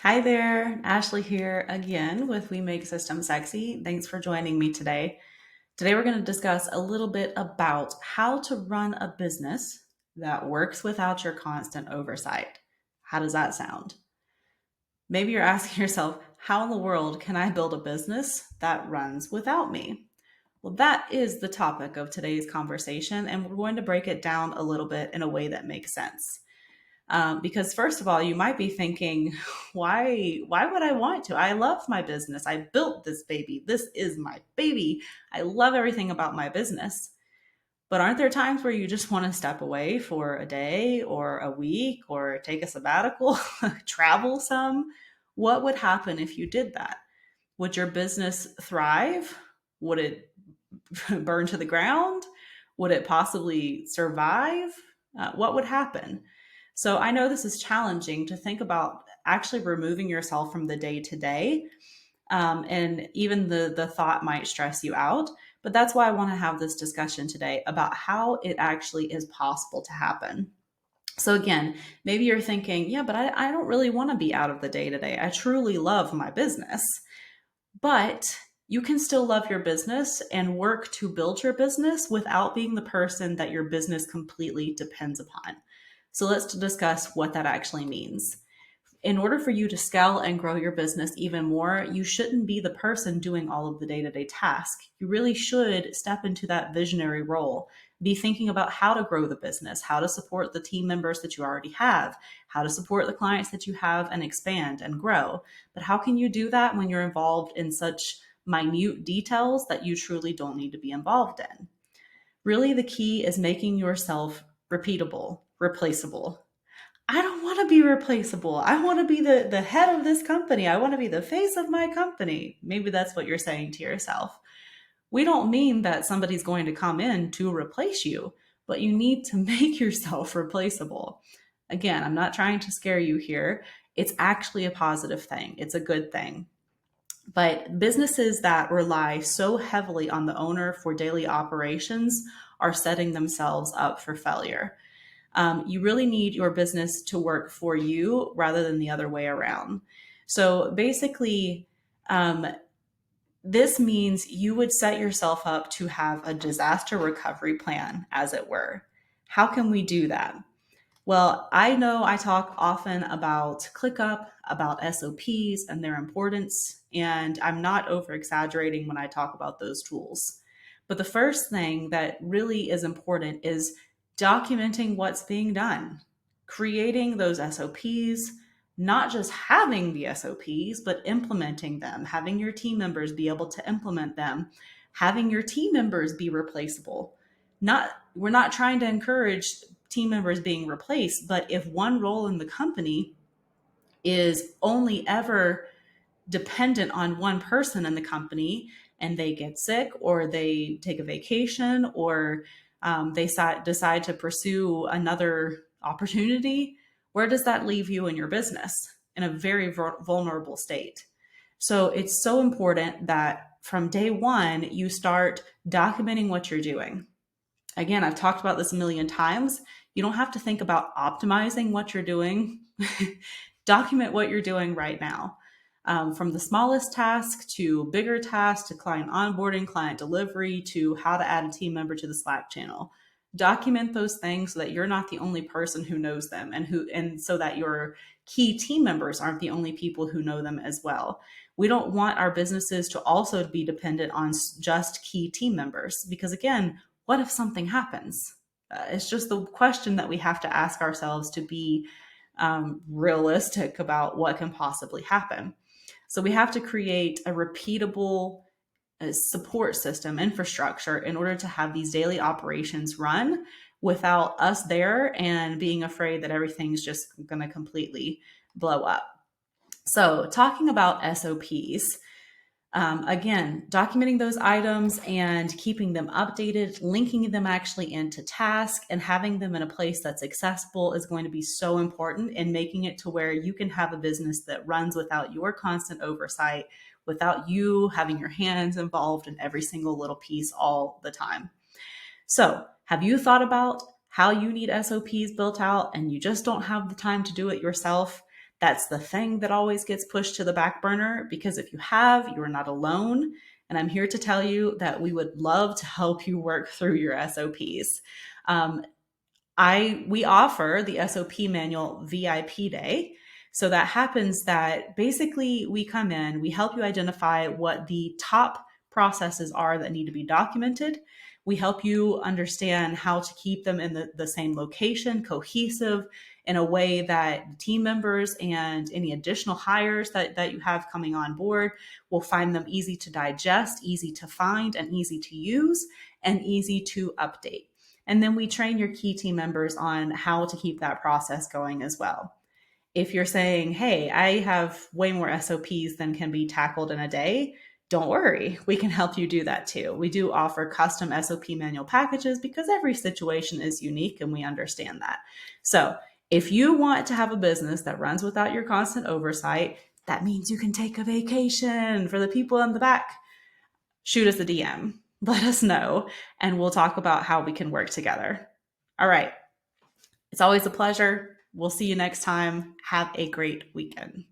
Hi there, Ashley here again with We Make Systems Sexy. Thanks for joining me today. Today, we're going to discuss a little bit about how to run a business that works without your constant oversight. How does that sound? Maybe you're asking yourself, how in the world can I build a business that runs without me? Well, that is the topic of today's conversation, and we're going to break it down a little bit in a way that makes sense. Because first of all, you might be thinking, why would I want to? I love my business. I built this baby. This is my baby. I love everything about my business. But aren't there times where you just want to step away for a day or a week or take a sabbatical, travel some? What would happen if you did that? Would your business thrive? Would it burn to the ground? Would it possibly survive? What would happen? So I know this is challenging to think about actually removing yourself from the day to day. And even the thought might stress you out. But that's why I want to have this discussion today about how it actually is possible to happen. So again, maybe you're thinking, yeah, but I don't really want to be out of the day to day. I truly love my business. But you can still love your business and work to build your business without being the person that your business completely depends upon. So let's discuss what that actually means. In order for you to scale and grow your business even more, you shouldn't be the person doing all of the day to day tasks. You really should step into that visionary role. Be thinking about how to grow the business, how to support the team members that you already have, how to support the clients that you have and expand and grow. But how can you do that when you're involved in such minute details that you truly don't need to be involved in? Really, the key is making yourself repeatable, replaceable. I don't want to be replaceable. I want to be the head of this company. I want to be the face of my company. Maybe that's what you're saying to yourself. We don't mean that somebody's going to come in to replace you, but you need to make yourself replaceable. Again, I'm not trying to scare you here. It's actually a positive thing, it's a good thing. But businesses that rely so heavily on the owner for daily operations are setting themselves up for failure. You really need your business to work for you rather than the other way around. So basically, this means you would set yourself up to have a disaster recovery plan, as it were. How can we do that? Well, I know I talk often about ClickUp, about SOPs and their importance, and I'm not over exaggerating when I talk about those tools. But the first thing that really is important is documenting what's being done, creating those SOPs, not just having the SOPs, but implementing them, having your team members be able to implement them, having your team members be replaceable. Not We're not trying to encourage team members being replaced, but if one role in the company is only ever dependent on one person in the company and they get sick or they take a vacation or they decide to pursue another opportunity, where does that leave you and your business? In a very vulnerable state. So it's so important that from day one, you start documenting what you're doing. Again, I've talked about this a million times. You don't have to think about optimizing what you're doing. Document what you're doing right now. From the smallest task to bigger tasks to client onboarding, client delivery, to how to add a team member to the Slack channel. Document those things so that you're not the only person who knows them, and so that your key team members aren't the only people who know them as well. We don't want our businesses to also be dependent on just key team members, because again, what if something happens? It's just the question that we have to ask ourselves to be realistic about what can possibly happen. So we have to create a repeatable support system infrastructure in order to have these daily operations run without us there and being afraid that everything's just going to completely blow up. So talking about SOPs, again, documenting those items and keeping them updated, linking them actually into tasks, and having them in a place that's accessible is going to be so important in making it to where you can have a business that runs without your constant oversight, without you having your hands involved in every single little piece all the time. So, have you thought about how you need SOPs built out and you just don't have the time to do it yourself? That's the thing that always gets pushed to the back burner, because if you have, you are not alone. And I'm here to tell you that we would love to help you work through your SOPs. Um, we offer the SOP Manual VIP Day. So that happens that basically we come in, we help you identify what the top processes are that need to be documented. We help you understand how to keep them in the same location, cohesive, in a way that team members and any additional hires that you have coming on board will find them easy to digest, easy to find, and easy to use, and easy to update. And then we train your key team members on how to keep that process going as well. If you're saying, hey, I have way more SOPs than can be tackled in a day, don't worry, we can help you do that too. We do offer custom SOP manual packages because every situation is unique and we understand that. So if you want to have a business that runs without your constant oversight, that means you can take a vacation. For the people in the back, shoot us a DM. Let us know, and we'll talk about how we can work together. All right. It's always a pleasure. We'll see you next time. Have a great weekend.